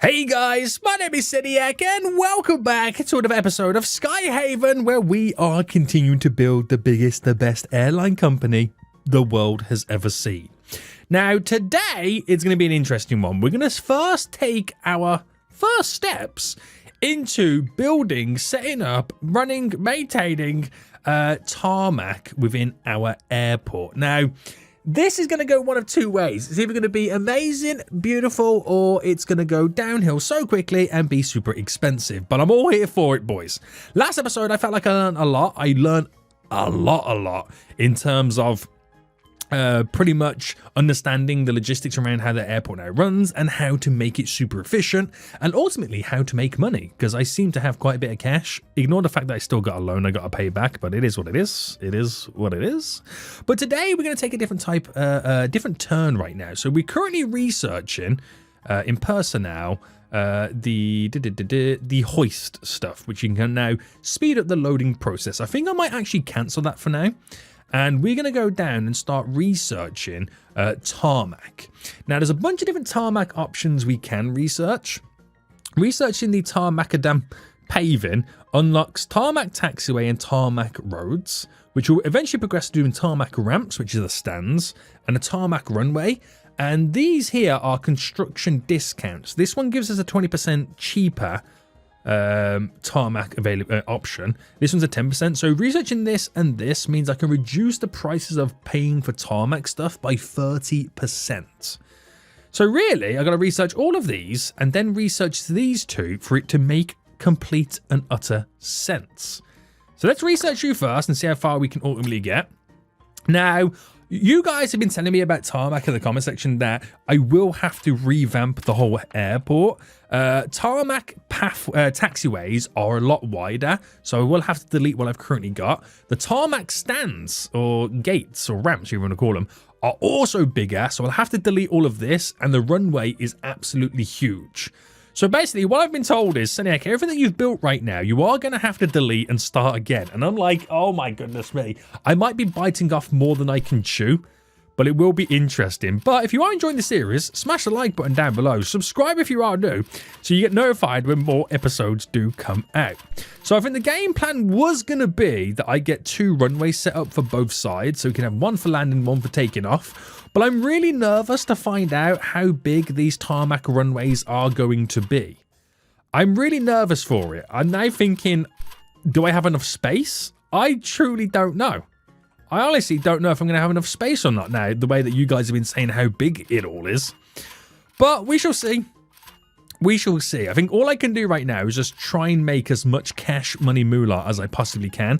Hey guys, my name is Seniac and welcome back to another episode of Skyhaven, where we are continuing to build the biggest, the best airline company the world has ever seen. Now today it's going to be an interesting one. We're going to first take our first steps into building, setting up, running, maintaining tarmac within our airport. Now this is going to go one of two ways. It's either going to be amazing, beautiful, or it's going to go downhill so quickly and be super expensive. But I'm all here for it, boys. Last episode, I felt like I learned a lot. I learned a lot in terms of pretty much understanding the logistics around how the airport now runs and how to make it super efficient and ultimately how to make money, because I seem to have quite a bit of cash. Ignore the fact that I still got a loan I got to pay back, but it is what it is. It is what it is. But today we're going to take a different type, different turn right now. So we're currently researching in personnel the hoist stuff, which you can now speed up the loading process. I think I might actually cancel that for now. And we're going to go down and start researching tarmac. Now, there's a bunch of different tarmac options we can research. Researching the tarmacadam paving unlocks tarmac taxiway and tarmac roads, which will eventually progress to doing tarmac ramps, which are the stands, and a tarmac runway. And these here are construction discounts. This one gives us a 20% cheaper tarmac option. This one's a 10%. So researching this and this means I can reduce the prices of paying for tarmac stuff by 30%. So really, I got to research all of these and then research these two for it to make complete and utter sense. So let's research you first and see how far we can ultimately get. Now, you guys have been telling me about tarmac in the comment section that I will have to revamp the whole airport. Tarmac taxiways are a lot wider, so I will have to delete what I've currently got. The tarmac stands, or gates, or ramps, you want to call them, are also bigger, so I'll have to delete all of this, and the runway is absolutely huge. So basically, what I've been told is, Seniac, everything that you've built right now, you are going to have to delete and start again. And I'm like, oh my goodness me. I might be biting off more than I can chew, but it will be interesting. But if you are enjoying the series, smash the like button down below. Subscribe if you are new, so you get notified when more episodes do come out. So I think the game plan was going to be that I get 2 runways set up for both sides, so we can have one for landing, one for taking off. But I'm really nervous to find out how big these tarmac runways are going to be. I'm really nervous for it. I'm now thinking, do I have enough space? I truly don't know. I honestly don't know if I'm going to have enough space or not now, the way that you guys have been saying how big it all is. But we shall see. We shall see. I think all I can do right now is just try and make as much cash money moolah as I possibly can,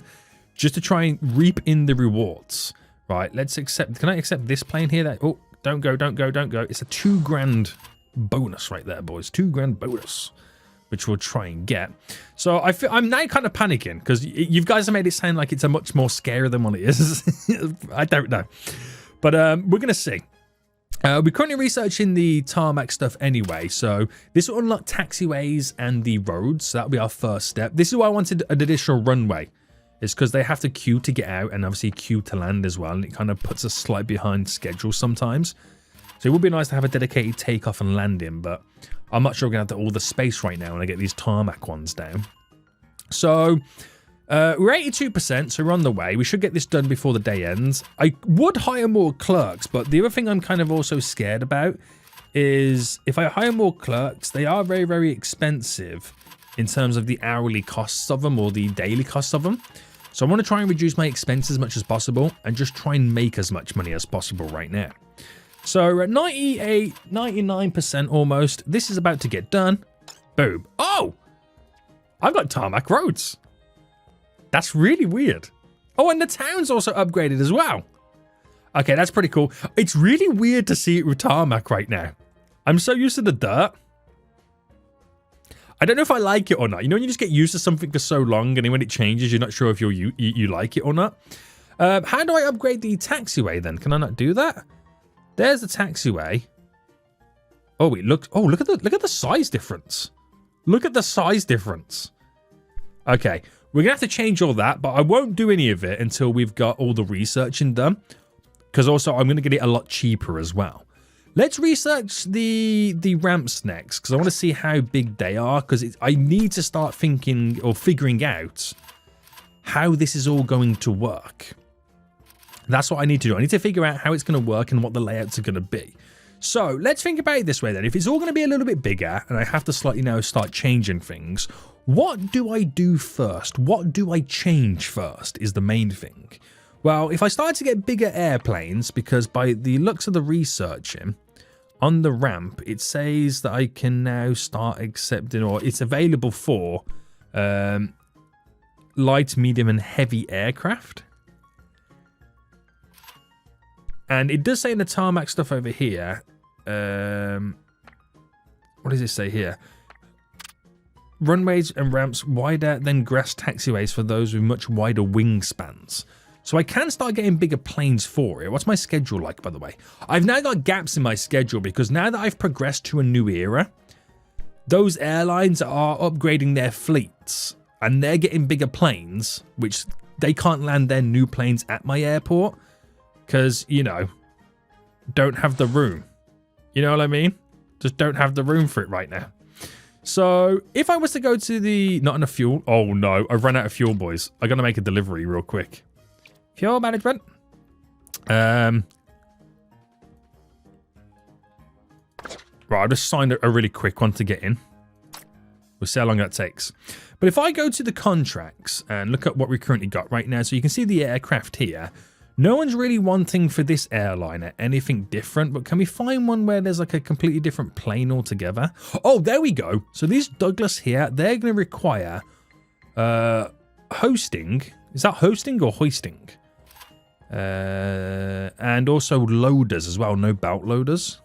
just to try and reap in the rewards. Right, let's accept. Can I accept this plane here? Oh, don't go. It's a $2,000 bonus right there, boys. $2,000 bonus, which we'll try and get. So I'm now kind of panicking because you guys have made it sound like it's a much more scary than what it is. I don't know, but we're gonna see. We're currently researching the tarmac stuff anyway, so this will unlock taxiways and the roads. So that'll be our first step. This is why I wanted an additional runway. It's because they have to queue to get out and obviously queue to land as well. And it kind of puts us slightly behind schedule sometimes. So it would be nice to have a dedicated takeoff and landing, but I'm not sure we're going to have all the space right now when I get these tarmac ones down. So we're 82%, so we're on the way. We should get this done before the day ends. I would hire more clerks, but the other thing I'm kind of also scared about is if I hire more clerks, they are very, very expensive in terms of the hourly costs of them or the daily costs of them. So I want to try and reduce my expenses as much as possible and just try and make as much money as possible right now. So we're at 98, 99% almost. This is about to get done. Boom. Oh, I've got tarmac roads. That's really weird. Oh, and the town's also upgraded as well. Okay, that's pretty cool. It's really weird to see it with tarmac right now. I'm so used to the dirt. I don't know if I like it or not. You know, when you just get used to something for so long and then when it changes, you're not sure if you like it or not. How do I upgrade the taxiway then? Can I not do that? There's the taxiway. Oh, it looks. Oh, look at the size difference. Look at the size difference. Okay, we're gonna have to change all that, but I won't do any of it until we've got all the researching done. Because also I'm gonna get it a lot cheaper as well. Let's research the ramps next, because I want to see how big they are, because I need to start thinking or figuring out how this is all going to work. That's what I need to do. I need to figure out how it's going to work and what the layouts are going to be. So let's think about it this way then. If it's all going to be a little bit bigger and I have to slightly now start changing things, what do I do first? What do I change first is the main thing. Well, if I start to get bigger airplanes, because by the looks of the researching on the ramp, it says that I can now start accepting, or it's available for light, medium and heavy aircraft. And it does say in the tarmac stuff over here, what does it say here? Runways and ramps wider than grass taxiways for those with much wider wingspans. So I can start getting bigger planes for it. What's my schedule like, by the way? I've now got gaps in my schedule because now that I've progressed to a new era, those airlines are upgrading their fleets and they're getting bigger planes, which they can't land their new planes at my airport because, you know, don't have the room. You know what I mean? Just don't have the room for it right now. So if I was to go to the... Not enough fuel. Oh, no. I've run out of fuel, boys. I'm going to make a delivery real quick. Fuel management. Right, I'll just sign a really quick one to get in. We'll see how long that takes. But if I go to the contracts and look at what we currently got right now, so you can see the aircraft here. No one's really wanting for this airliner anything different, but can we find one where there's like a completely different plane altogether? Oh, there we go. So these Douglas here, they're going to require hosting. Is that hosting or hoisting? And also loaders as well, no bout loaders.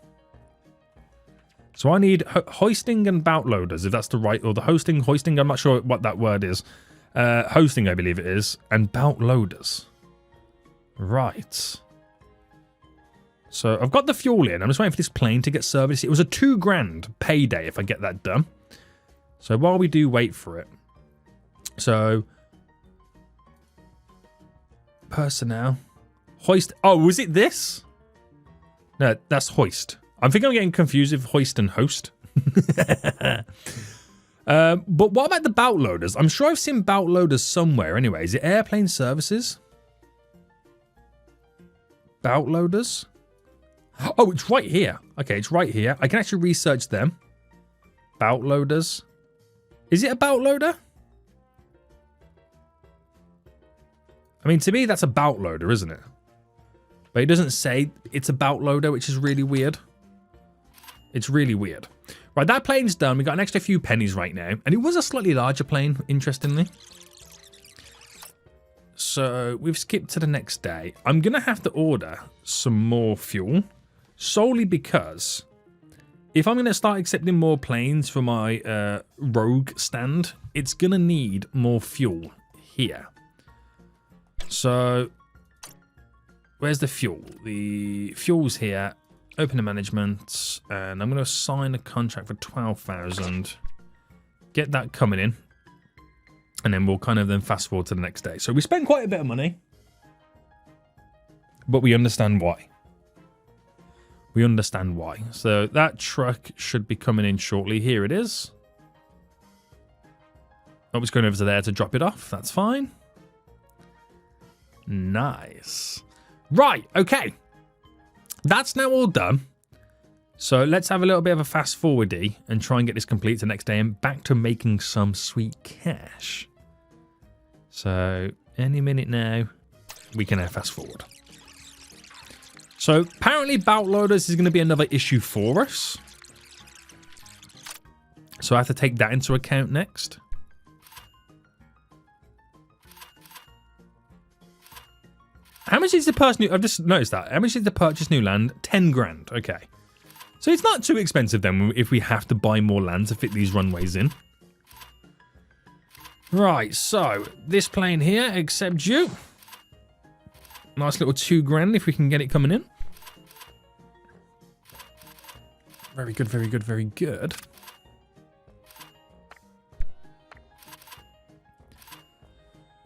So I need hoisting and bout loaders, if that's the right, or the hoisting, I'm not sure what that word is. Hosting, I believe it is, and bout loaders. Right. So I've got the fuel in. I'm just waiting for this plane to get serviced. It was a $2,000 payday if I get that done. So while we do wait for it. So personnel. Hoist. Oh, was it this? No, that's hoist. I think I'm getting confused with hoist and host. But what about the bout loaders? I'm sure I've seen bout loaders somewhere anyway. Is it airplane services? Bout loaders? Oh, it's right here. Okay, it's right here. I can actually research them. Bout loaders. Is it a bout loader? I mean, to me, that's a bout loader, isn't it? But it doesn't say it's a bout loader, which is really weird. It's really weird. Right, that plane's done. We got an extra few pennies right now. And it was a slightly larger plane, interestingly. So we've skipped to the next day. I'm going to have to order some more fuel. Solely because if I'm going to start accepting more planes for my rogue stand, it's going to need more fuel here. So where's the fuel? The fuel's here. Open the management. And I'm going to sign a contract for 12,000. Get that coming in. And then we'll kind of then fast forward to the next day. So we spent quite a bit of money. But we understand why. We understand why. So that truck should be coming in shortly. Here it is. Oh, it's going over to there to drop it off. That's fine. Nice. Right, okay. That's now all done. So let's have a little bit of a fast forwardy and try and get this complete the next day and back to making some sweet cash. So any minute now, we can now fast forward. So apparently bout loaders is going to be another issue for us. So I have to take that into account next. How much is the person? I've just noticed that. How much is to purchase new land? 10 grand. Okay. So it's not too expensive then if we have to buy more land to fit these runways in. Right, so this plane here accepts you. Nice little 2 grand if we can get it coming in. Very good, very good, very good.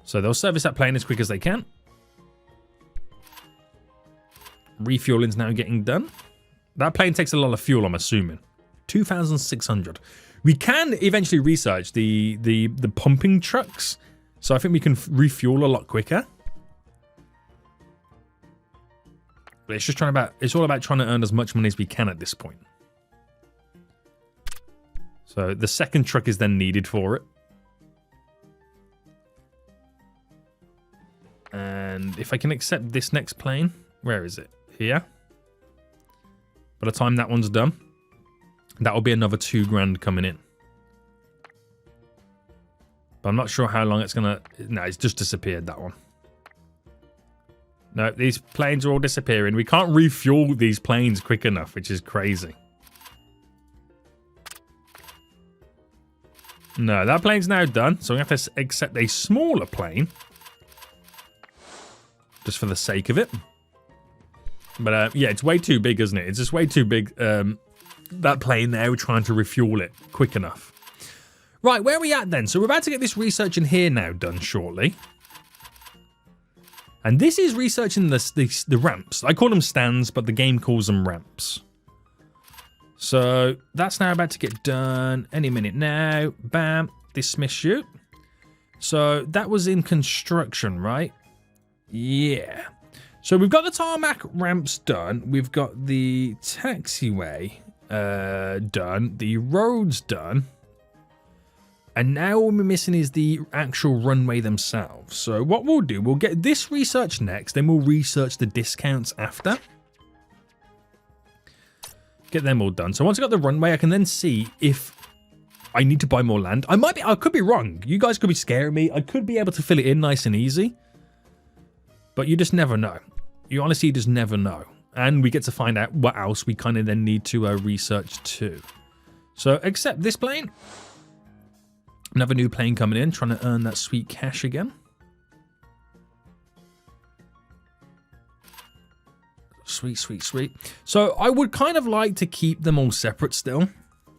So they'll service that plane as quick as they can. Refueling's now getting done. That plane takes a lot of fuel, I'm assuming. 2,600. We can eventually research the pumping trucks. So I think we can refuel a lot quicker. But it's all about trying to earn as much money as we can at this point. So the second truck is then needed for it. And if I can accept this next plane, where is it? Here. By the time that one's done, that will be another 2 grand coming in. But I'm not sure how long it's gonna... No, it's just disappeared, that one. No, these planes are all disappearing. We can't refuel these planes quick enough, which is crazy. No, that plane's now done. So we have to accept a smaller plane. Just for the sake of it. But yeah, it's way too big, isn't it? It's just way too big. That plane there, we're trying to refuel it quick enough. Right, where are we at then? So we're about to get this research in here now done shortly. And this is researching the ramps. I call them stands, but the game calls them ramps. So that's now about to get done any minute now. Bam, dismiss you. So that was in construction, right? Yeah. So we've got the tarmac ramps done. We've got the taxiway done. The roads done. And now all we're missing is the actual runway themselves. So what we'll do, we'll get this research next, then we'll research the discounts after. Get them all done. So once I got the runway, I can then see if I need to buy more land. I could be wrong. You guys could be scaring me. I could be able to fill it in nice and easy. But you just never know. You honestly just never know. And we get to find out what else we kind of then need to research too. So accept this plane. Another new plane coming in, trying to earn that sweet cash again. Sweet, sweet, sweet. So I would kind of like to keep them all separate still.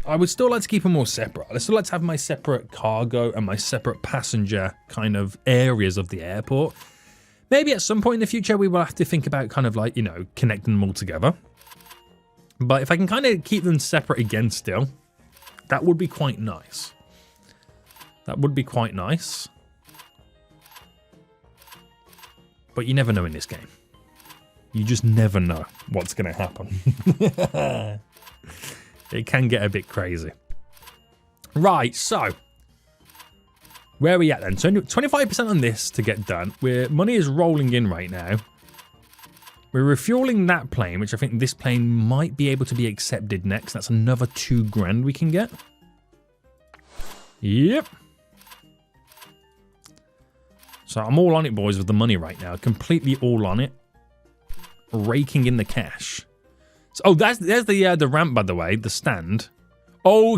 I would still like to keep them all separate. I'd still like to have my separate cargo and my separate passenger kind of areas of the airport. Maybe at some point in the future, we will have to think about kind of like, you know, connecting them all together. But if I can kind of keep them separate again still, that would be quite nice. That would be quite nice. But you never know in this game. You just never know what's going to happen. It can get a bit crazy. Right, so. Where are we at then? So 25% on this to get done. Money is rolling in right now. We're refueling that plane, which I think this plane might be able to be accepted next. That's another 2 grand we can get. Yep. So I'm all on it, boys, with the money right now. Completely all on it. Raking in the cash. So, oh, there's the ramp, by the way, the stand. Oh,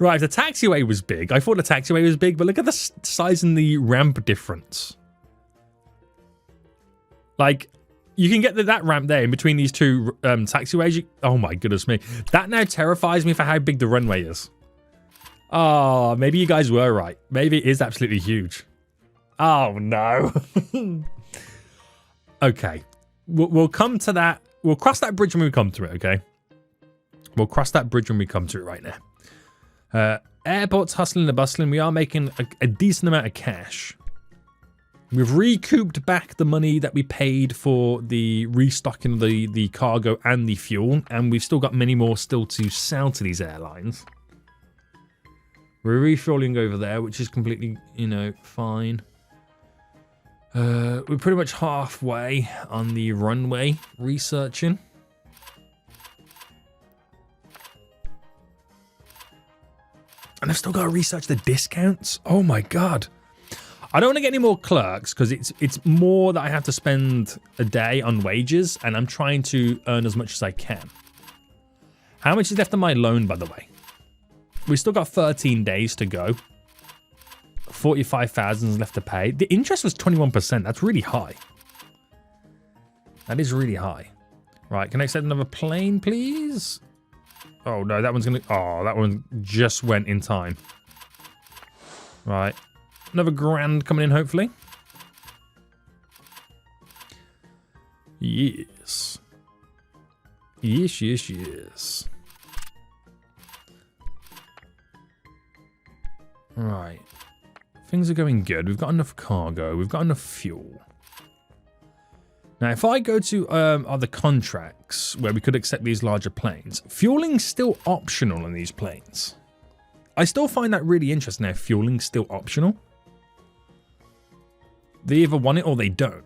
right. The taxiway was big. I thought the taxiway was big, but look at the size and the ramp difference. Like, you can get that ramp there in between these two taxiways. Oh my goodness me. That now terrifies me for how big the runway is. Oh, maybe you guys were right. Maybe it is absolutely huge. Oh no. Okay. We'll come to that. We'll cross that bridge when we come to it, okay? We'll cross that bridge when we come to it right now. Airport's hustling and bustling. We are making a decent amount of cash. We've recouped back the money that we paid for the restocking of the cargo and the fuel. And we've still got many more still to sell to these airlines. We're refueling over there, which is completely, you know, fine. We're pretty much halfway on the runway researching. And I've still got to research the discounts. Oh my god. I don't want to get any more clerks because it's more that I have to spend a day on wages, and I'm trying to earn as much as I can. How much is left on my loan, by the way? We've still got 13 days to go. 45,000 is left to pay. The interest was 21%. That's really high. That is really high. Right, can I accept another plane, please? Oh, no, that one's going to... Oh, that one just went in time. Right. Another grand coming in, hopefully. Yes. Yes. Right. Things are going good. We've got enough cargo. We've got enough fuel. Now, if I go to other contracts where we could accept these larger planes, fueling's still optional on these planes. I still find that really interesting now, fueling's still optional. They either want it or they don't.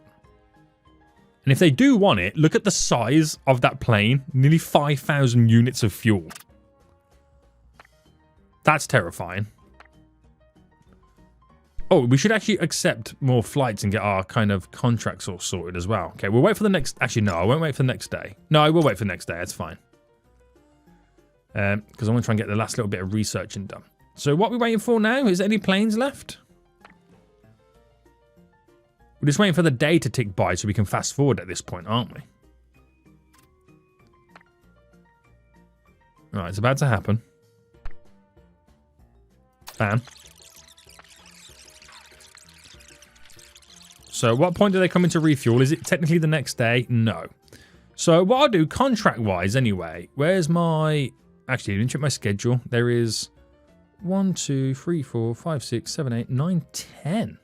And if they do want it, look at the size of that plane. Nearly 5,000 units of fuel. That's terrifying. Oh, we should actually accept more flights and get our kind of contracts all sorted as well. Okay, we'll wait for the next... Actually, no, I won't wait for the next day. No, I will wait for the next day. That's fine. Because I want to try and get the last little bit of researching done. So what are we waiting for now? Is there any planes left? We're just waiting for the day to tick by so we can fast forward at this point, aren't we? Alright, it's about to happen. Bam. So what point do they come in to refuel? Is it technically the next day? No. So what I'll do contract-wise anyway, where's my... Actually, I didn't check my schedule. There is 1, 2, 3, 4, 5, 6, 7, 8, 9, 10.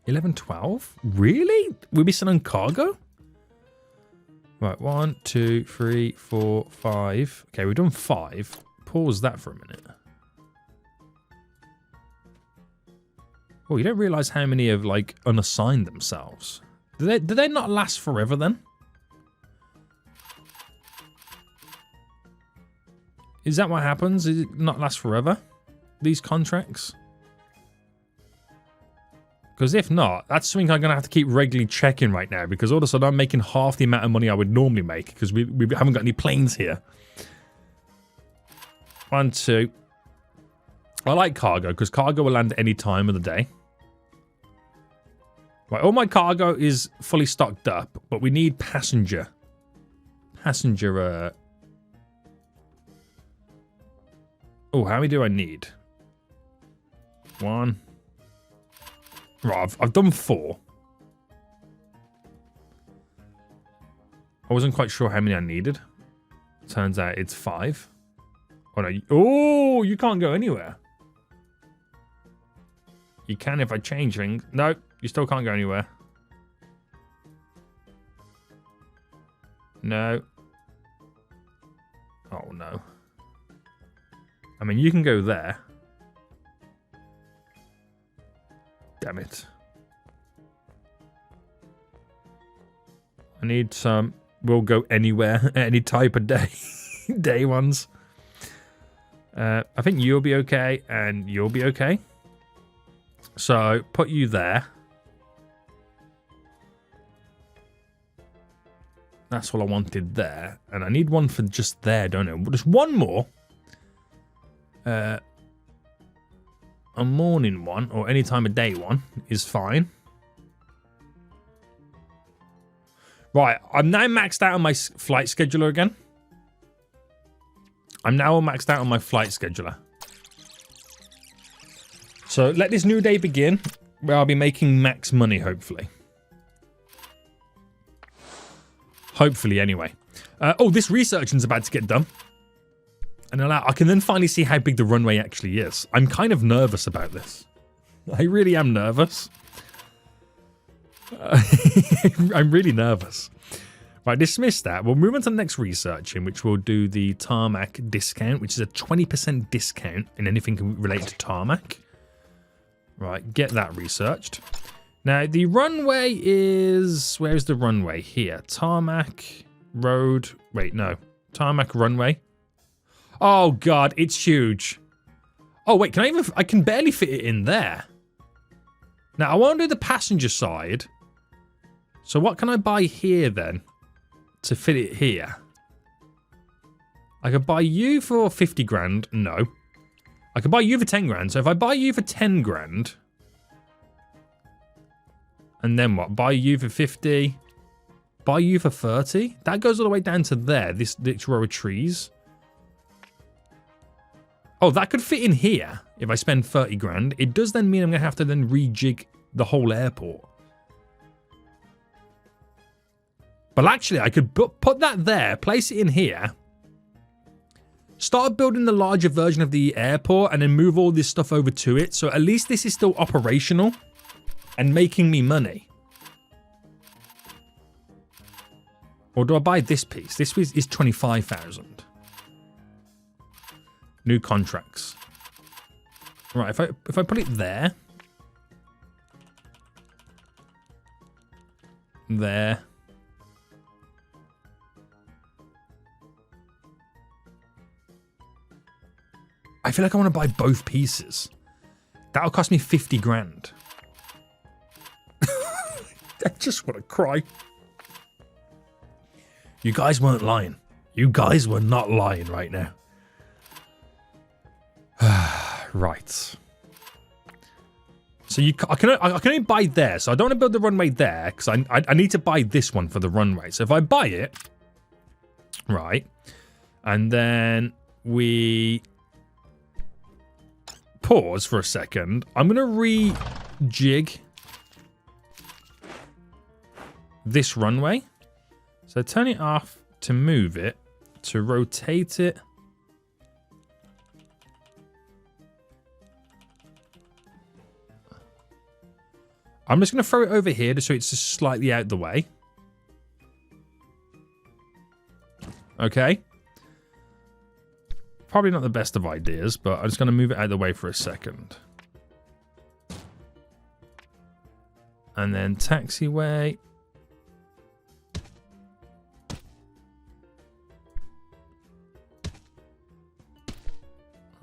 11, 12? Really? We'll be selling cargo? Right, 1, 2, 3, 4, 5. Okay, we've done 5. Pause that for a minute. Oh, you don't realise how many have, like, unassigned themselves. Do they not last forever, then? Is that what happens? Is it not last forever? These contracts? Because if not, that's something I'm going to have to keep regularly checking right now. Because all of a sudden I'm making half the amount of money I would normally make. Because we haven't got any planes here. 1, 2. I like cargo. Because cargo will land at any time of the day. Right, all my cargo is fully stocked up. But we need passenger. Oh, how many do I need? 1. Right, I've done 4. I wasn't quite sure how many I needed. Turns out it's 5. Oh, no. Oh, you can't go anywhere. You can if I change things. No, you still can't go anywhere. No. Oh, no. I mean, you can go there. Damn it. I need some... We'll go anywhere, any type of day. Day ones. I think you'll be okay, and you'll be okay. So, put you there. That's all I wanted there. And I need one for just there, don't I? Just one more. A morning one, or any time of day one, is fine. Right, I'm now maxed out on my flight scheduler again. I'm now maxed out on my flight scheduler. So let this new day begin, where I'll be making max money, hopefully. Hopefully, anyway. Oh, this researching's about to get done. And I can then finally see how big the runway actually is. I'm kind of nervous about this. I really am nervous. I'm really nervous. Right, dismiss that. We'll move on to the next researching, which will do the tarmac discount, which is a 20% discount in anything related to tarmac. Right, get that researched. Now, the runway is... Where's the runway? Here. Tarmac, road... Wait, no. Tarmac runway. Oh, God, it's huge. Oh, wait, can I even... I can barely fit it in there. Now, I want to do the passenger side. So what can I buy here, then, to fit it here? I could buy you for 50 grand. No. I could buy you for 10 grand. So if I buy you for 10 grand... And then what? Buy you for 50. Buy you for 30. That goes all the way down to there. This row of trees. Oh, that could fit in here if I spend 30 grand. It does then mean I'm going to have to then rejig the whole airport. But actually, I could put that there, place it in here, start building the larger version of the airport, and then move all this stuff over to it. So at least this is still operational and making me money. Or do I buy this piece? This piece is 25,000. New contracts. Right, if I put it there. There. I feel like I want to buy both pieces. That'll cost me 50 grand. I just want to cry. You guys weren't lying. You guys were not lying right now. Right. So I can only buy there. So I don't want to build the runway there because I need to buy this one for the runway. So if I buy it, right, and then we pause for a second. I'm going to rejig this runway. So turn it off to move it, to rotate it. I'm just going to throw it over here just so it's just slightly out the way. Okay. Probably not the best of ideas, but I'm just going to move it out of the way for a second. And then taxiway.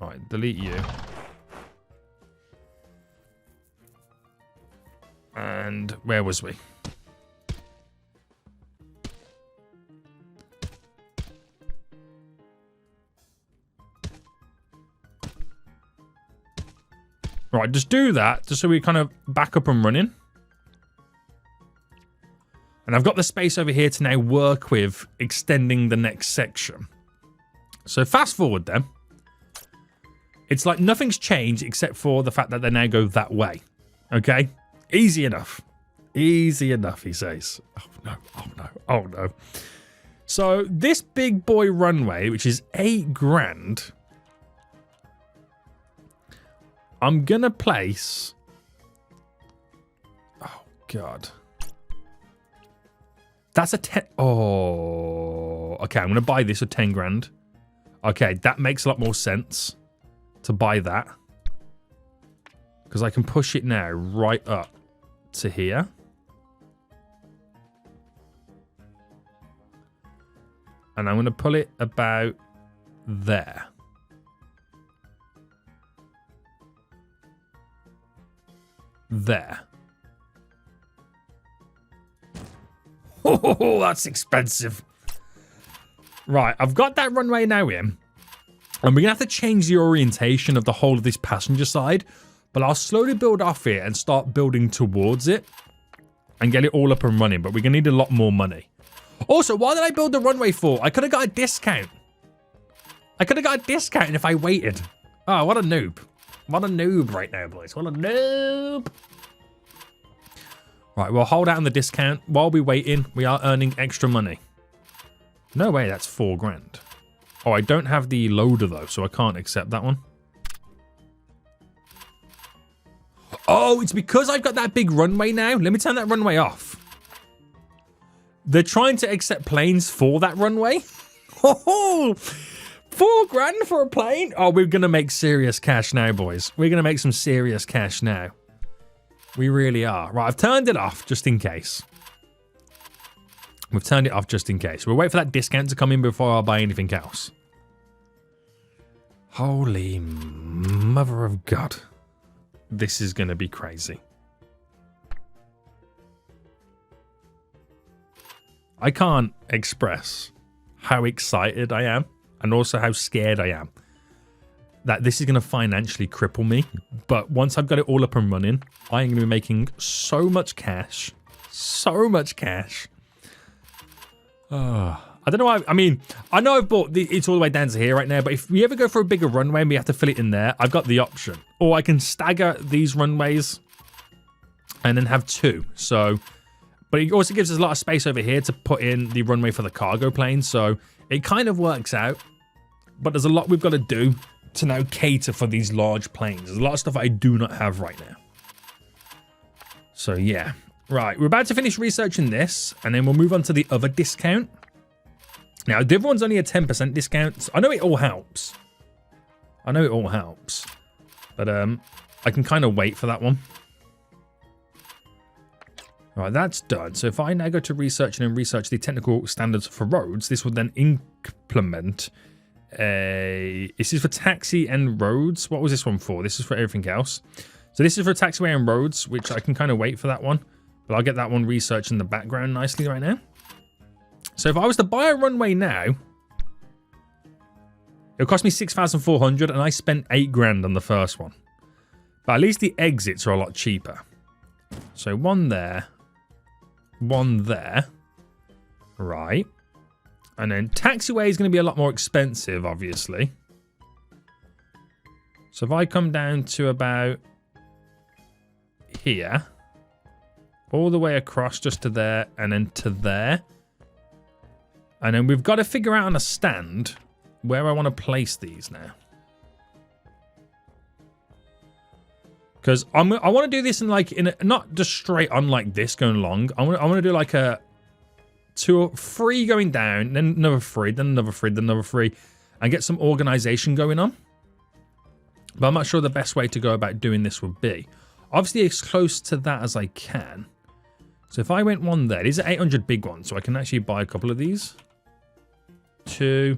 All right, delete you. And where was we? Right, just do that, just so we kind of back up and running. And I've got the space over here to now work with extending the next section. So fast forward then. It's like nothing's changed except for the fact that they now go that way. Okay? Easy enough. Easy enough, he says. Oh, no. Oh, no. Oh, no. So this big boy runway, which is 8 grand, I'm going to place... Oh, God. That's a 10... Oh. Okay, I'm going to buy this for 10 grand. Okay, that makes a lot more sense to buy that. Because I can push it now right up to here. And I'm going to pull it about there. There. Oh, that's expensive. Right, I've got that runway now in. And we're going to have to change the orientation of the whole of this passenger side. But I'll slowly build off it and start building towards it. And get it all up and running. But we're going to need a lot more money. Also, why did I build the runway for? I could have got a discount. I could have got a discount if I waited. Oh, what a noob. What a noob right now, boys. What a noob. Right, we'll hold out on the discount. While we're waiting, we are earning extra money. No way, that's 4 grand. Oh, I don't have the loader, though, so I can't accept that one. Oh, it's because I've got that big runway now. Let me turn that runway off. They're trying to accept planes for that runway. Oh, 4 grand for a plane? Oh, we're going to make serious cash now, boys. We're going to make some serious cash now. We really are. Right, I've turned it off just in case. We've turned it off just in case. We'll wait for that discount to come in before I buy anything else. Holy mother of God. This is going to be crazy. I can't express how excited I am and also how scared I am that this is going to financially cripple me. But once I've got it all up and running, I am going to be making so much cash. So much cash. I don't know why. I mean, I know I've bought it's all the way down to here right now, but if we ever go for a bigger runway and we have to fill it in there, I've got the option. Or I can stagger these runways and then have 2. So But it also gives us a lot of space over here to put in the runway for the cargo plane. So it kind of works out. But there's a lot we've got to do to now cater for these large planes. There's a lot of stuff I do not have right now. So yeah. Right, we're about to finish researching this, and then we'll move on to the other discount. Now, the other one's only a 10% discount. So I know it all helps. I know it all helps. But I can kind of wait for that one. Right, that's done. So if I now go to research and then research the technical standards for roads, this will then implement a... This is for taxi and roads. What was this one for? This is for everything else. So this is for taxiway and roads, which I can kind of wait for that one. But I'll get that one researched in the background nicely right now. So if I was to buy a runway now, it'll cost me 6,400 and I spent 8 grand on the first one. But at least the exits are a lot cheaper. So one there. One there. Right. And then taxiway is going to be a lot more expensive, obviously. So if I come down to about here, all the way across just to there and then to there. And then we've got to figure out on a stand where I want to place these now. Because I want to do this in like, not just straight on like this going along. I want to do like a 2 or 3 going down, then another 3, then another 3, then another 3. And get some organization going on. But I'm not sure the best way to go about doing this would be. Obviously, as close to that as I can. So if I went one there, these are 800 big ones, so I can actually buy a couple of these. 2.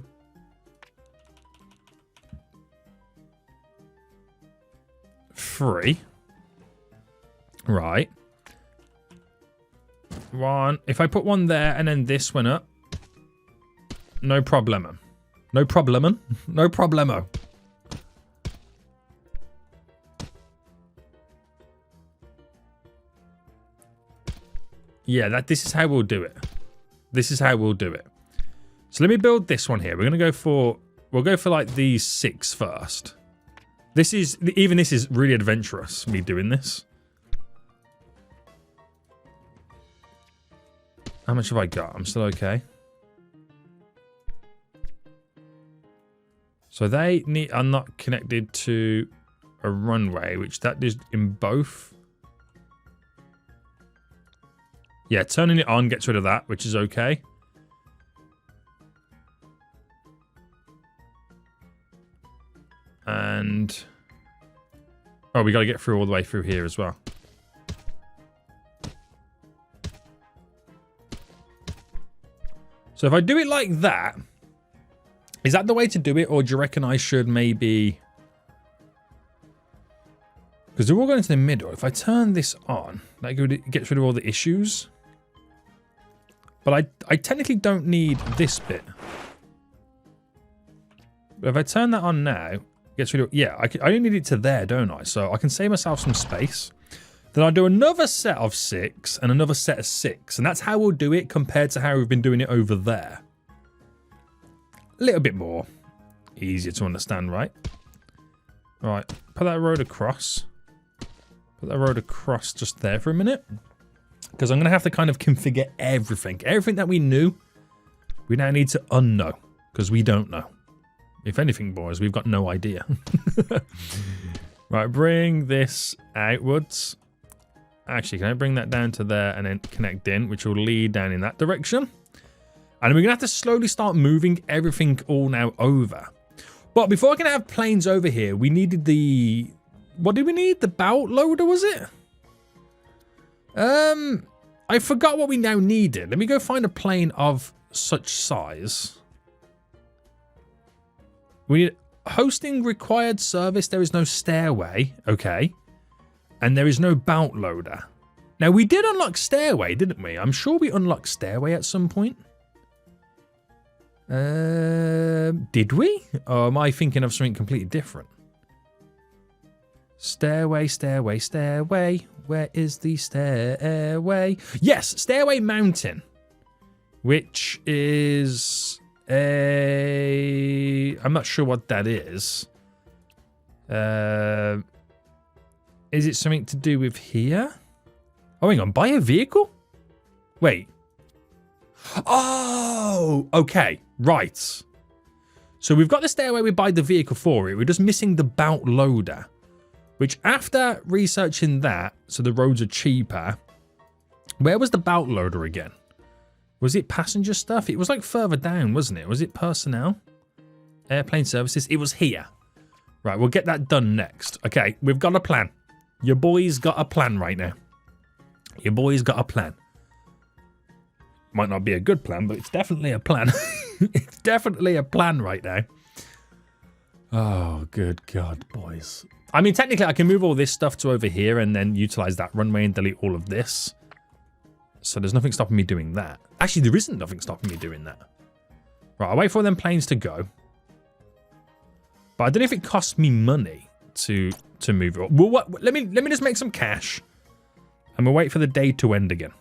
3. Right. 1. If I put one there and then this one up. No problemo. No problemo. No problemo. Yeah, this is how we'll do it. This is how we'll do it. So let me build this one here. We're going to go for... We'll go for like these 6 first. This is... Even this is really adventurous, me doing this. How much have I got? I'm still okay. So they are not connected to a runway, which that is in both. Yeah, turning it on gets rid of that, which is okay. And... Oh, we got to get through all the way through here as well. So if I do it like that, is that the way to do it? Or do you reckon I should maybe... Because they're all going to the middle. If I turn this on, that gets rid of all the issues. But I technically don't need this bit. But if I turn that on now, it gets rid of... Yeah, I only need it to there, don't I? So I can save myself some space. Then I'll do another set of 6 and another set of 6. And that's how we'll do it compared to how we've been doing it over there. A little bit more easier to understand, right? All right, put that road across. Put that road across just there for a minute. Because I'm going to have to kind of configure everything. Everything that we knew, we now need to unknow. Because we don't know. If anything, boys, we've got no idea. Right, bring this outwards. Actually, can I bring that down to there and then connect in, which will lead down in that direction. And we're going to have to slowly start moving everything all now over. But before I can have planes over here, we needed the... What did we need? The bout loader, was it? I forgot what we now needed. Let me go find a plane of such size. We need hosting required service. There is no stairway. Okay. And there is no bout loader. Now, we did unlock stairway, didn't we? I'm sure we unlocked stairway at some point. Did we? Or am I thinking of something completely different? Stairway, stairway, stairway. Where is the stairway? Yes, Stairway Mountain. Which is a... I'm not sure what that is. Is it something to do with here? Oh, hang on. Buy a vehicle? Wait. Oh, okay. Right. So we've got the stairway we buy the vehicle for it. We're just missing the bout loader. Which after researching that, so the roads are cheaper. Where was the bout loader again? Was it passenger stuff? It was like further down, wasn't it? Was it personnel? Airplane services? It was here. Right, we'll get that done next. Okay, we've got a plan. Your boy's got a plan right now. Your boy's got a plan. Might not be a good plan, but it's definitely a plan. It's definitely a plan right now. Oh, good God, boys. I mean, technically, I can move all this stuff to over here and then utilize that runway and delete all of this. So there's nothing stopping me doing that. Actually, there isn't nothing stopping me doing that. Right, I'll wait for them planes to go. But I don't know if it costs me money to move it. Well, what? Let me just make some cash. And we'll wait for the day to end again.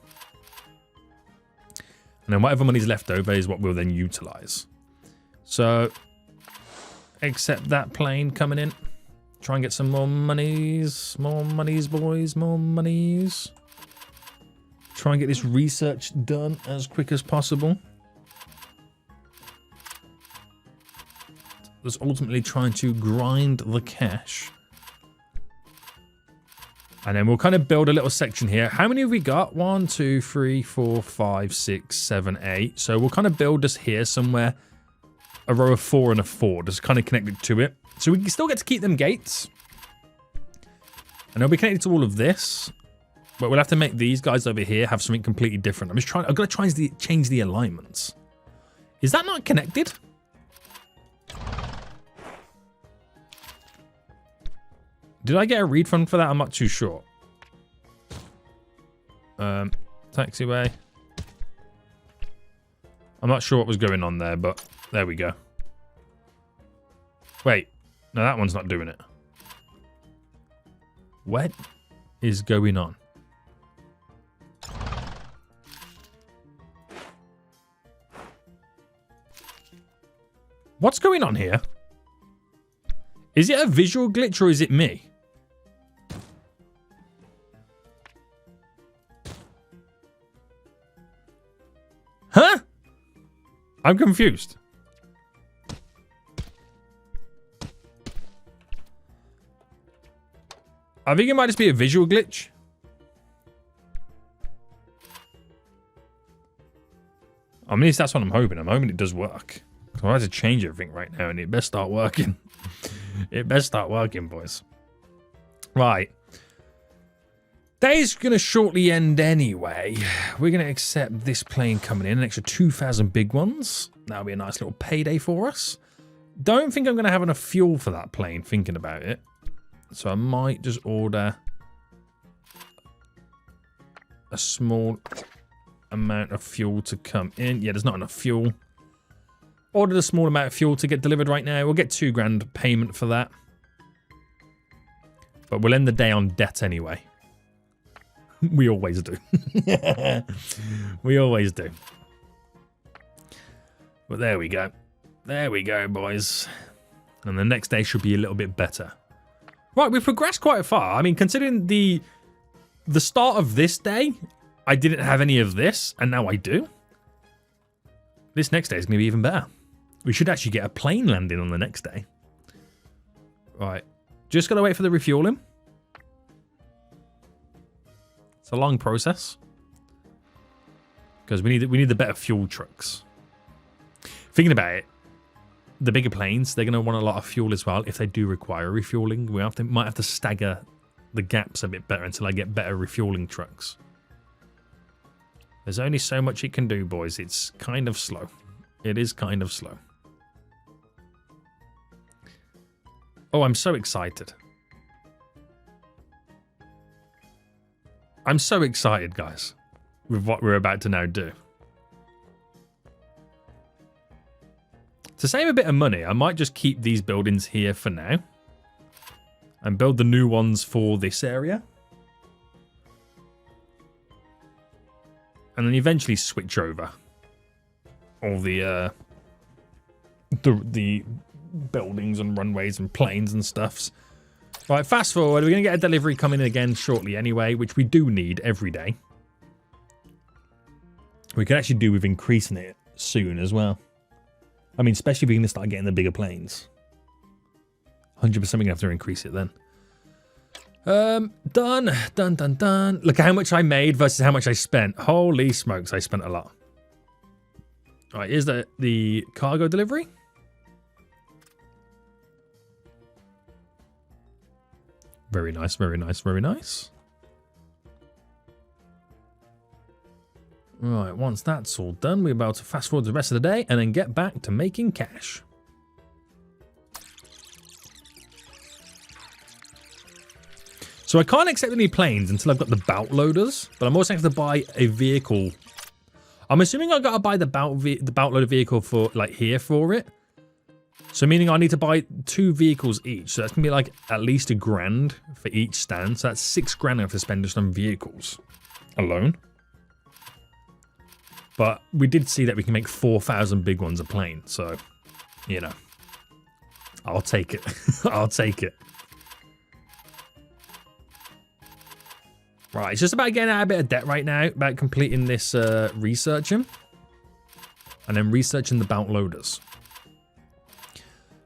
And then whatever money's left over is what we'll then utilize. So, accept that plane coming in. Try and get some more monies. More monies, boys. More monies. Try and get this research done as quick as possible. Just ultimately trying to grind the cash. And then we'll kind of build a little section here. How many have we got? 1, 2, 3, 4, 5, 6, 7, 8. So we'll kind of build this here somewhere. A row of 4 and a 4. Just kind of connected to it. So we can still get to keep them gates. And they'll be connected to all of this. But we'll have to make these guys over here have something completely different. I've got to try and change the alignments. Is that not connected? Did I get a refund for that? I'm not too sure. Taxiway. I'm not sure what was going on there, but there we go. Wait. No, that one's not doing it. What is going on? What's going on here? Is it a visual glitch or is it me? Huh? I'm confused. I think it might just be a visual glitch. I mean, at least that's what I'm hoping. I'm hoping it does work. I have to change everything right now, and it best start working. It best start working, boys. Right. Day's going to shortly end anyway. We're going to accept this plane coming in, an extra 2,000 big ones. That'll be a nice little payday for us. Don't think I'm going to have enough fuel for that plane, thinking about it. So I might just order a small amount of fuel to come in. Yeah, there's not enough fuel. Ordered a small amount of fuel to get delivered right now. We'll get $2,000 payment for that. But we'll end the day on debt anyway. We always do. We always do. But there we go. There we go, boys. And the next day should be a little bit better. Right, we've progressed quite far. I mean, considering the start of this day, I didn't have any of this, and now I do. This next day is going to be even better. We should actually get a plane landing on the next day. Right. Just got to wait for the refueling. It's a long process. Because we need the better fuel trucks. Thinking about it, the bigger planes, they're going to want a lot of fuel as well. If they do require refueling, we might have to stagger the gaps a bit better until I get better refueling trucks. There's only so much it can do, boys. It's kind of slow. It is kind of slow. Oh, I'm so excited. I'm so excited, guys, with what we're about to now do. To save a bit of money, I might just keep these buildings here for now. And build the new ones for this area. And then eventually switch over all the buildings and runways and planes and stuffs. Right, fast forward. We're going to get a delivery coming in again shortly anyway, which we do need every day. We could actually do with increasing it soon as well. I mean, especially if we're going to start getting the bigger planes. 100% we're going to have to increase it then. Done. Look at how much I made versus how much I spent. Holy smokes, I spent a lot. All right, here's the cargo delivery. Very nice, very nice, very nice. Right, once that's all done, we're about to fast forward the rest of the day and then get back to making cash. So I can't accept any planes until I've got the bout loaders, but I'm also going to have to buy a vehicle. I'm assuming I've got to buy the bout loader vehicle for like here for it. So meaning I need to buy 2 vehicles each. So that's going to be like at least $1,000 for each stand. So that's $6,000 I have to spend just on vehicles alone. But we did see that we can make 4,000 big ones a plane. So, you know, I'll take it. I'll take it. Right, it's just about getting out a bit of debt right now, about completing this researching. And then researching the bout loaders.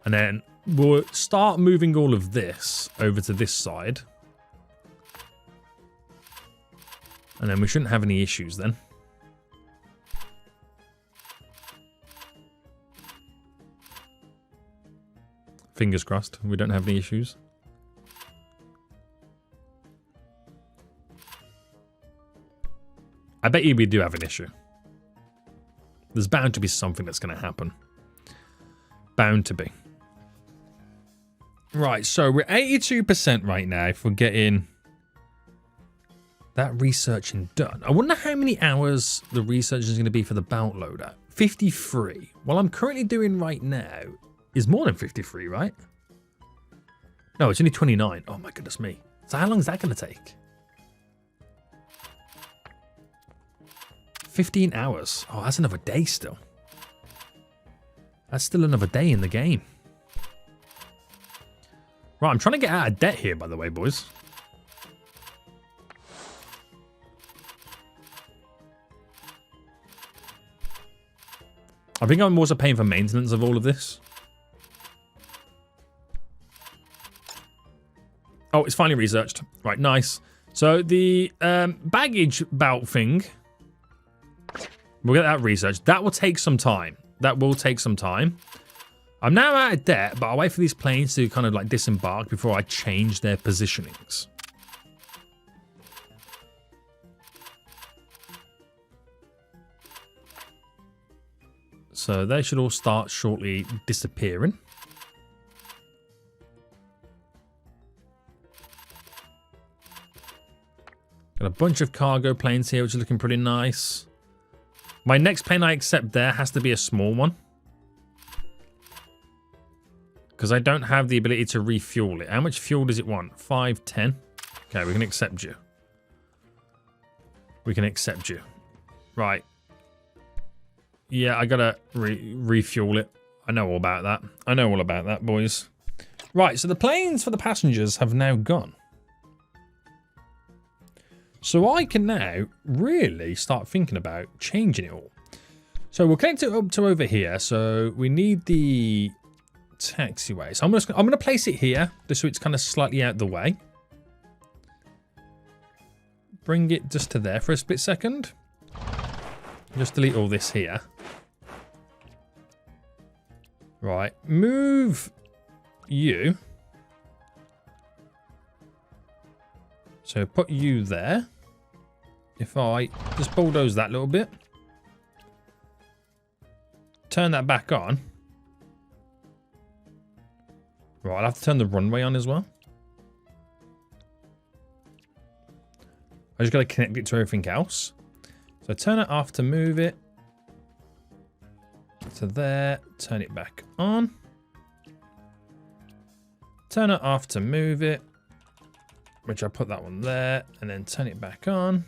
And then we'll start moving all of this over to this side. And then we shouldn't have any issues then. Fingers crossed, we don't have any issues. I bet you we do have an issue. There's bound to be something that's going to happen. Bound to be. Right, so we're 82% right now for getting that researching done. I wonder how many hours the research is going to be for the bout loader. 53. What I'm currently doing right now is more than 53, right? No, it's only 29. Oh my goodness me. So how long is that going to take? 15 hours. Oh, that's another day still. That's still another day in the game. Right, I'm trying to get out of debt here, by the way, boys. I think I'm also paying for maintenance of all of this. Oh, it's finally researched. Right, nice. So the baggage bout thing, we'll get that researched. That will take some time. That will take some time. I'm now out of debt, but I'll wait for these planes to kind of like disembark before I change their positionings. So they should all start shortly disappearing. Got a bunch of cargo planes here, which is looking pretty nice. My next plane I accept there has to be a small one. Because I don't have the ability to refuel it. How much fuel does it want? 5, 10. Okay, we can accept you. We can accept you. Right. Yeah, I gotta refuel it. I know all about that. I know all about that, boys. Right, so the planes for the passengers have now gone. So I can now really start thinking about changing it all. So we'll connect it up to over here. So we need the taxiway. So I'm gonna place it here, just so it's kind of slightly out the way. Bring it just to there for a split second. Just delete all this here. Right, move you. So put you there. If I just bulldoze that little bit. Turn that back on. Right, I'll have to turn the runway on as well. I just got to connect it to everything else. So turn it off to move it. To there. Turn it back on. Turn it off to move it. Which I put that one there. And then turn it back on.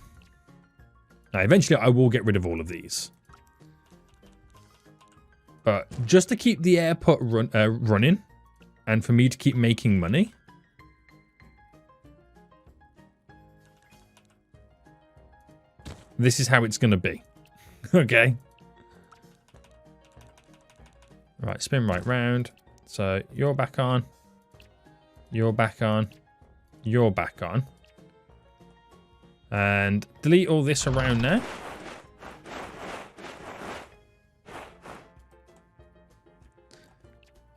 Now, eventually I will get rid of all of these. But just to keep the airport running. And for me to keep making money. This is how it's going to be. Okay. Right, spin right round. So you're back on. You're back on. You're back on. And delete all this around now.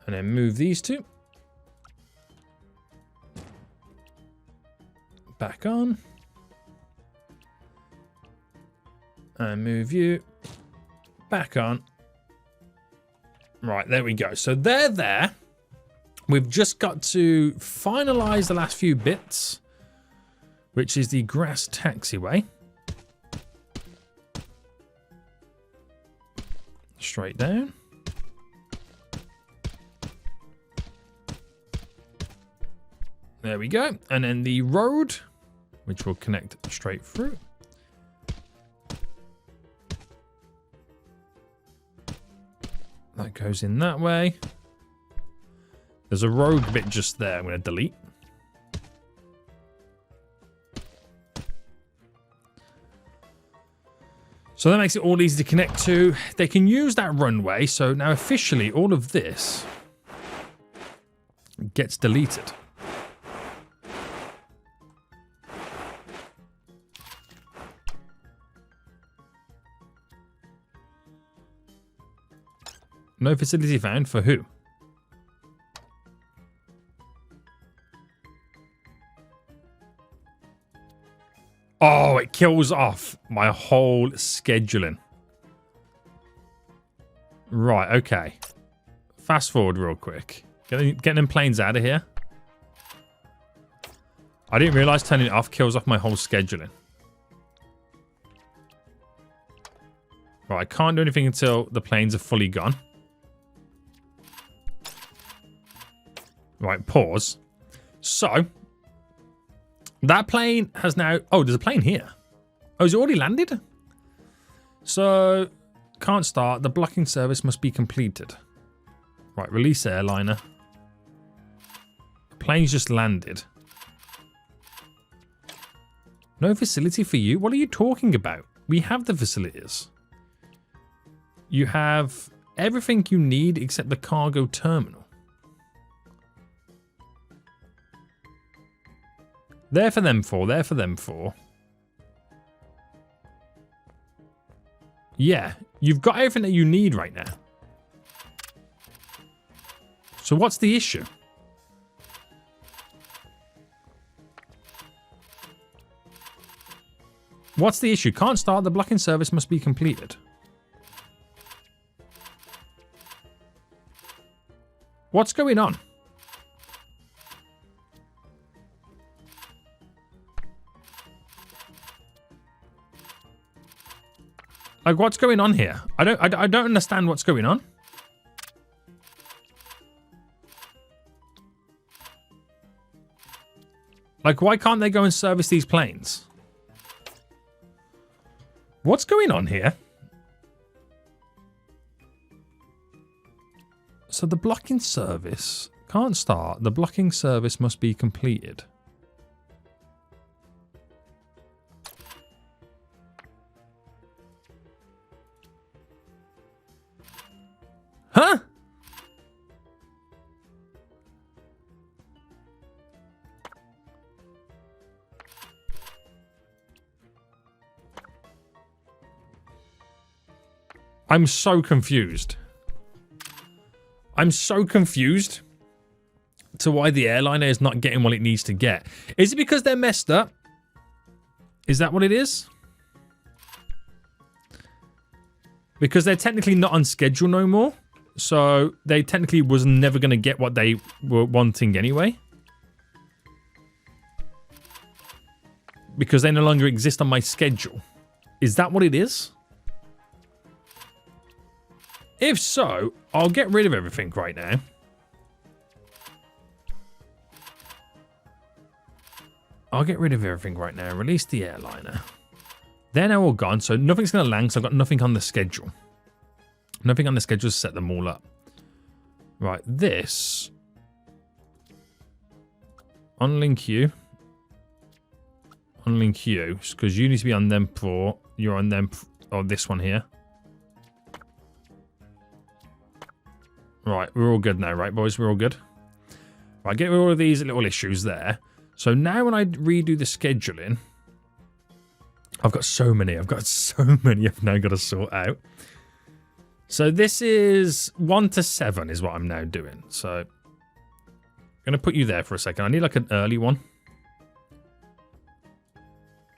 And then move these two. Back on. And move you back on. Right, there we go. So they're there. We've just got to finalize the last few bits, which is the grass taxiway. Straight down. There we go. And then the road, which will connect straight through. That goes in that way. There's a road bit just there. I'm going to delete. So that makes it all easy to connect to. They can use that runway. So now officially all of this gets deleted. No facility found for who? Oh, it kills off my whole scheduling. Right, okay. Fast forward real quick. Getting them planes out of here. I didn't realize turning it off kills off my whole scheduling. Right, I can't do anything until the planes are fully gone. Right, pause. So, that plane has now... Oh, there's a plane here. Oh, is it already landed? So, can't start. The blocking service must be completed. Right, release airliner. The plane's just landed. No facility for you? What are you talking about? We have the facilities. You have everything you need except the cargo terminal. There for them four. There for them four. Yeah, you've got everything that you need right now. So what's the issue? What's the issue? Can't start. The blocking service must be completed. What's going on? Like, what's going on here? I don't understand what's going on. Like, why can't they go and service these planes? What's going on here? So the blocking service can't start. The blocking service must be completed. Huh? I'm so confused. I'm so confused to why the airliner is not getting what it needs to get. Is it because they're messed up? Is that what it is? Because they're technically not on schedule no more. So they technically was never going to get what they were wanting anyway. Because they no longer exist on my schedule. Is that what it is? If so, I'll get rid of everything right now. I'll get rid of everything right now. Release the airliner. They're now all gone, so nothing's going to land, so I've got nothing on the schedule. Nothing on the schedule to set them all up. Right, this. Unlink you. Unlink you, because you need to be on them 4. You're on them, or this one here. Right, we're all good now, right, boys? We're all good. Right, get rid of all of these little issues there. So now when I redo the scheduling, I've got so many. I've now got to sort out. So this is 1 to 7 is what I'm now doing. So I'm going to put you there for a second. I need like an early one.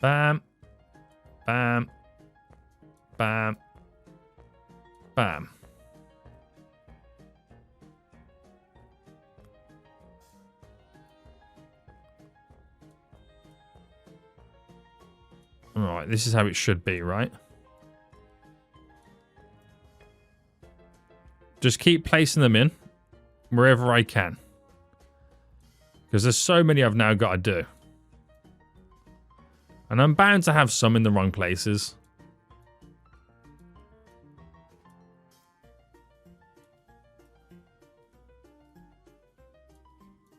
Bam. Bam. Bam. Bam. Alright, this is how it should be, right? Just keep placing them in wherever I can. Because there's so many I've now got to do. And I'm bound to have some in the wrong places.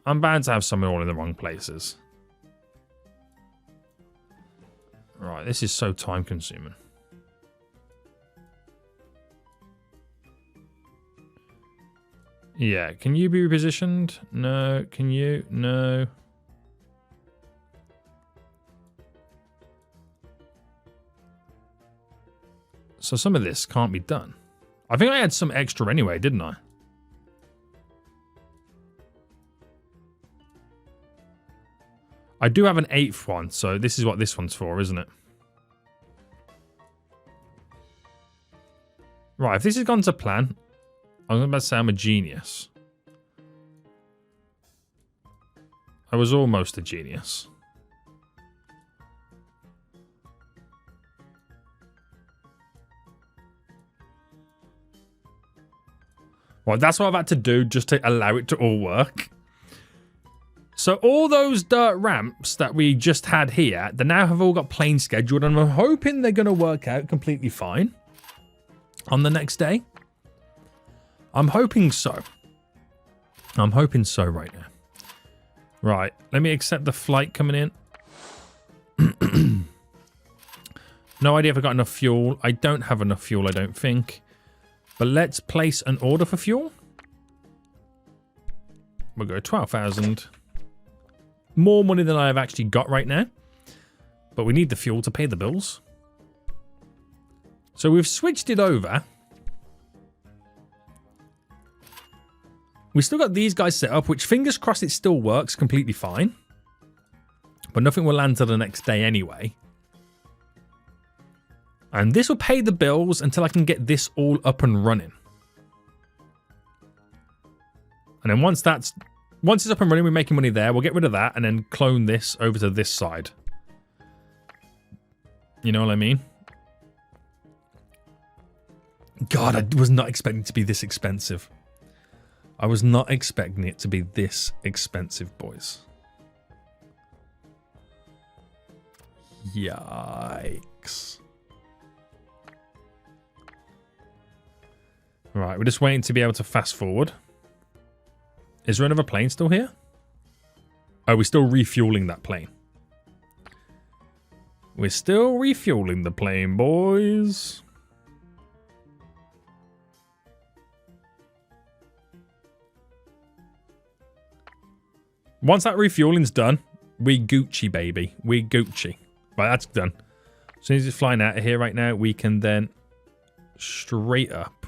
I'm bound to have some all in the wrong places. Right, this is so time consuming. Yeah, can you be repositioned? No. Can you? No. So some of this can't be done. I think I had some extra anyway, didn't I? I do have an 8th one, so this is what this one's for, isn't it? Right, if this has gone to plan, I'm about to say I'm a genius. I was almost a genius. Well, that's what I've had to do just to allow it to all work. So all those dirt ramps that we just had here, they now have all got plane scheduled, and I'm hoping they're going to work out completely fine on the next day. I'm hoping so. I'm hoping so right now. Right, let me accept the flight coming in. No idea if I got enough fuel. I don't have enough fuel, I don't think. But let's place an order for fuel. We'll go 12,000. More money than I've actually got right now. But we need the fuel to pay the bills. So we've switched it over. We still got these guys set up, which fingers crossed it still works completely fine. But nothing will land till the next day anyway. And this will pay the bills until I can get this all up and running. And then once it's up and running, we're making money there. We'll get rid of that and then clone this over to this side. You know what I mean? God, I was not expecting it to be this expensive. I was not expecting it to be this expensive, boys. Yikes. Right, we're just waiting to be able to fast forward. Is there another plane still here? Oh, we're still refueling that plane. We're still refueling the plane, boys. Once that refueling's done, we Gucci, baby. We Gucci. Right, that's done. As soon as it's flying out of here right now, we can then straight up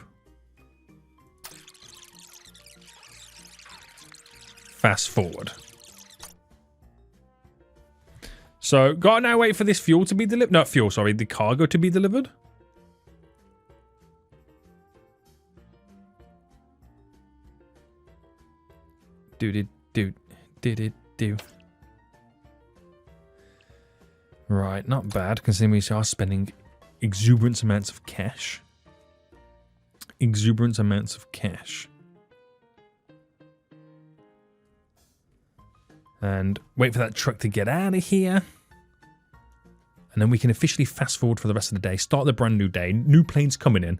fast forward. So, gotta now wait for this fuel to be delivered. Not fuel, sorry, the cargo to be delivered. Do. Right, not bad, considering we are spending exuberant amounts of cash. Exuberant amounts of cash. And wait for that truck to get out of here. And then we can officially fast forward for the rest of the day. Start the brand new day. New planes coming in.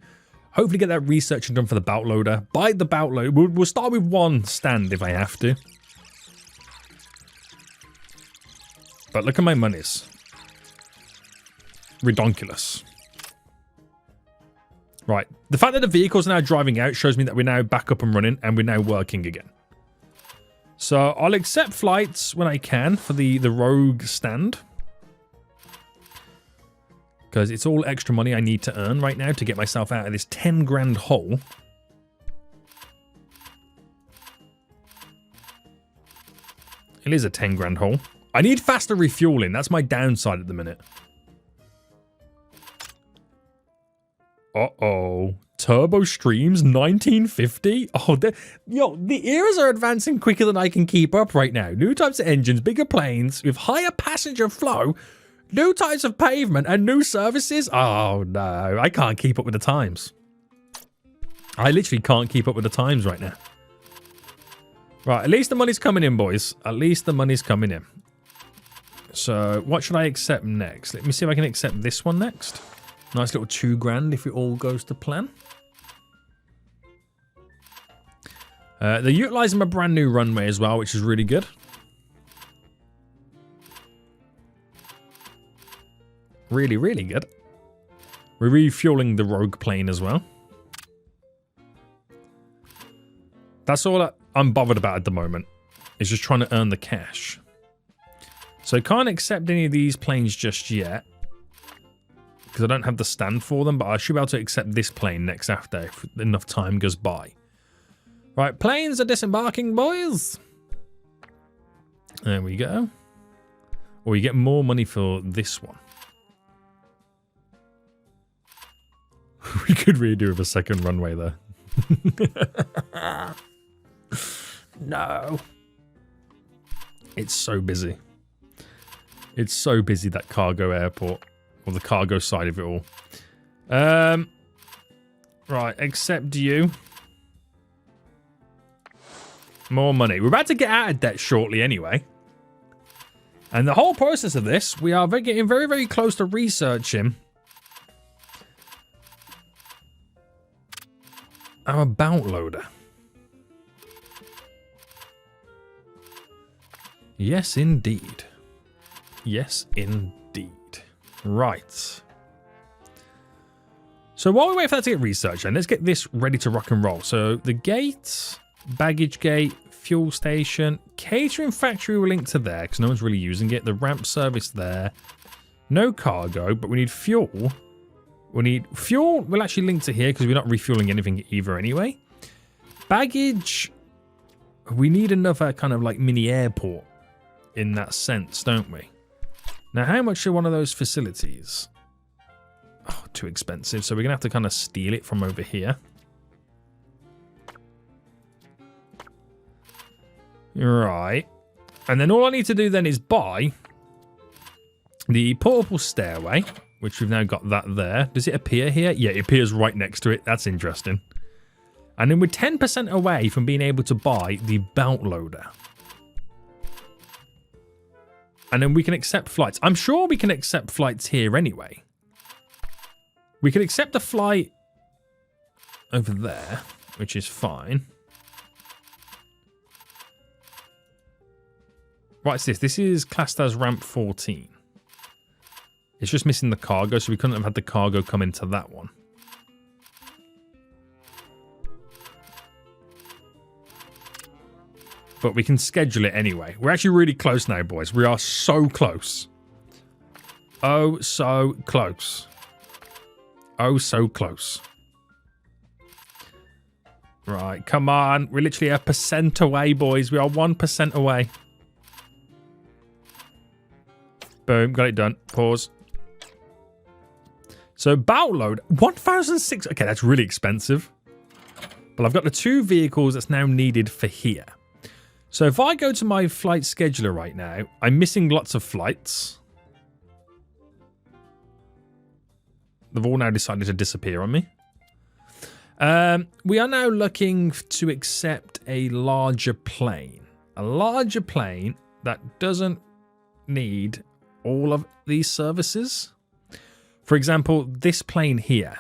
Hopefully get that research done for the bout loader. Buy the bout loader. We'll start with one stand if I have to. But look at my monies. Redonkulous. Right. The fact that the vehicles are now driving out shows me that we're now back up and running and we're now working again. So I'll accept flights when I can for the rogue stand. Because it's all extra money I need to earn right now to get myself out of this 10 grand hole. It is a 10 grand hole. I need faster refueling. That's my downside at the minute. Uh-oh. Turbo streams 1950? Oh, yo, the eras are advancing quicker than I can keep up right now. New types of engines, bigger planes, with higher passenger flow, new types of pavement, and new services. Oh, no. I can't keep up with the times. I literally can't keep up with the times right now. Right, at least the money's coming in, boys. At least the money's coming in. So, what should I accept next? Let me see if I can accept this one next. Nice little 2 grand if it all goes to plan. They're utilising my brand new runway as well, which is really good. Really, really good. We're refueling the rogue plane as well. That's all I'm bothered about at the moment. Is just trying to earn the cash. So I can't accept any of these planes just yet. Because I don't have the stand for them, but I should be able to accept this plane next after if enough time goes by. Right, planes are disembarking, boys. There we go. Or you get more money for this one. We could really do with a second runway there. No. It's so busy. It's so busy, that cargo airport. Or the cargo side of it all. Right, accept you. More money. We're about to get out of debt shortly anyway. And the whole process of this, we are getting very, very close to researching our bout loader. Yes, indeed. Yes, indeed. Right. So while we wait for that to get researched, and let's get this ready to rock and roll. So the gate, baggage gate, fuel station, catering factory will link to there because no one's really using it. The ramp service there. No cargo, but we need fuel. We need fuel. We'll actually link to here because we're not refueling anything either anyway. Baggage. We need another kind of like mini airport in that sense, don't we? Now, how much are one of those facilities? Oh, too expensive. So we're going to have to kind of steal it from over here. Right. And then all I need to do then is buy the portable stairway, which we've now got that there. Does it appear here? Yeah, it appears right next to it. That's interesting. And then we're 10% away from being able to buy the bout loader. And then we can accept flights. I'm sure we can accept flights here anyway. We can accept a flight over there, which is fine. What's this? This is classed as ramp 14. It's just missing the cargo, so we couldn't have had the cargo come into that one. But we can schedule it anyway. We're actually really close now, boys. We are so close. Oh, so close. Oh, so close. Right, come on. We're literally 1% away, boys. We are 1% away. Boom, got it done. Pause. So, bout load, 1,006. Okay, that's really expensive. But I've got the 2 vehicles that's now needed for here. So if I go to my flight scheduler right now, I'm missing lots of flights. They've all now decided to disappear on me. We are now looking to accept a larger plane. A larger plane that doesn't need all of these services. For example, this plane here.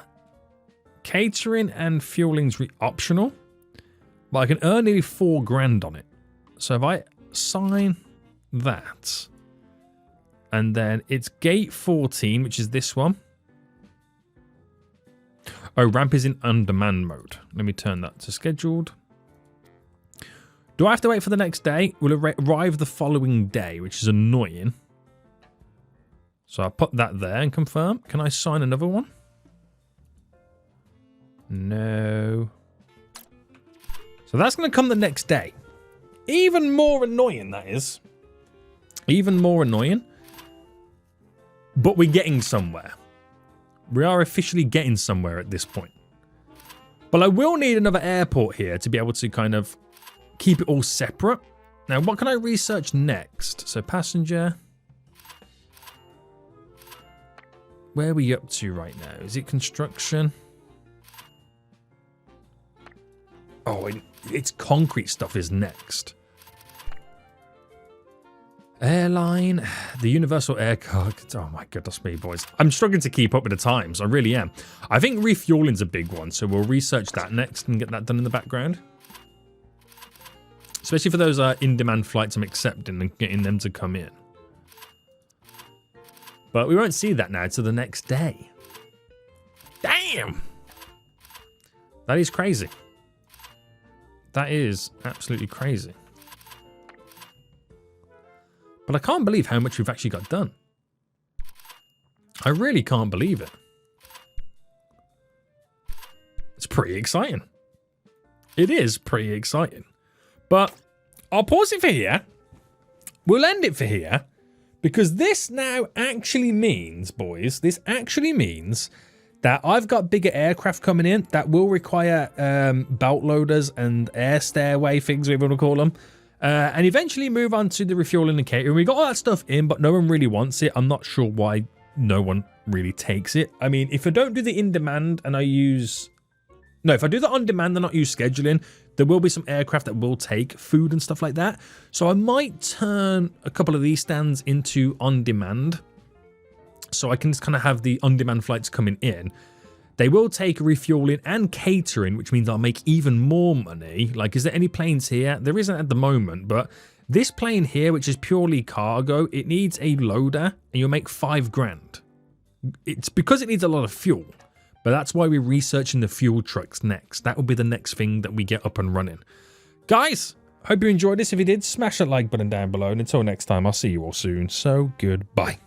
Catering and fueling's optional. But I can earn nearly 4 grand on it. So if I sign that, and then it's gate 14, which is this one. Oh, ramp is in on-demand mode. Let me turn that to scheduled. Do I have to wait for the next day? Will it arrive the following day, which is annoying. So I'll put that there and confirm. Can I sign another one? No. So that's going to come the next day. Even more annoying, that is. Even more annoying. But we're getting somewhere. We are officially getting somewhere at this point. But I will need another airport here to be able to kind of keep it all separate. Now, what can I research next? So passenger. Where are we up to right now? Is it construction? Oh, it's concrete stuff is next. Airline, the universal air card. Oh my goodness me, boys. I'm struggling to keep up with the times. I really am. I think refueling's a big one, so we'll research that next and get that done in the background. Especially for those in-demand flights I'm accepting and getting them to come in. But we won't see that now till the next day. Damn! That is crazy. That is absolutely crazy. But I can't believe how much we've actually got done. I really can't believe it. It's pretty exciting. It is pretty exciting. But I'll pause it for here. We'll end it for here. Because this now actually means, boys, this actually means that I've got bigger aircraft coming in that will require belt loaders and air stairway things, whatever you want to call them. And eventually move on to the refueling and catering. We got all that stuff in, but no one really wants it. I'm not sure why no one really takes it. I mean, if I don't do the in-demand and I use... No, if I do the on-demand and not use scheduling, there will be some aircraft that will take food and stuff like that. So I might turn a couple of these stands into on-demand. So I can just kind of have the on-demand flights coming in. They will take refueling and catering, which means I'll make even more money. Like, is there any planes here? There isn't at the moment, but this plane here, which is purely cargo, it needs a loader and you'll make $5,000. It's because it needs a lot of fuel. But that's why we're researching the fuel trucks next. That will be the next thing that we get up and running. Guys, hope you enjoyed this. If you did, smash that like button down below. And until next time, I'll see you all soon. So goodbye.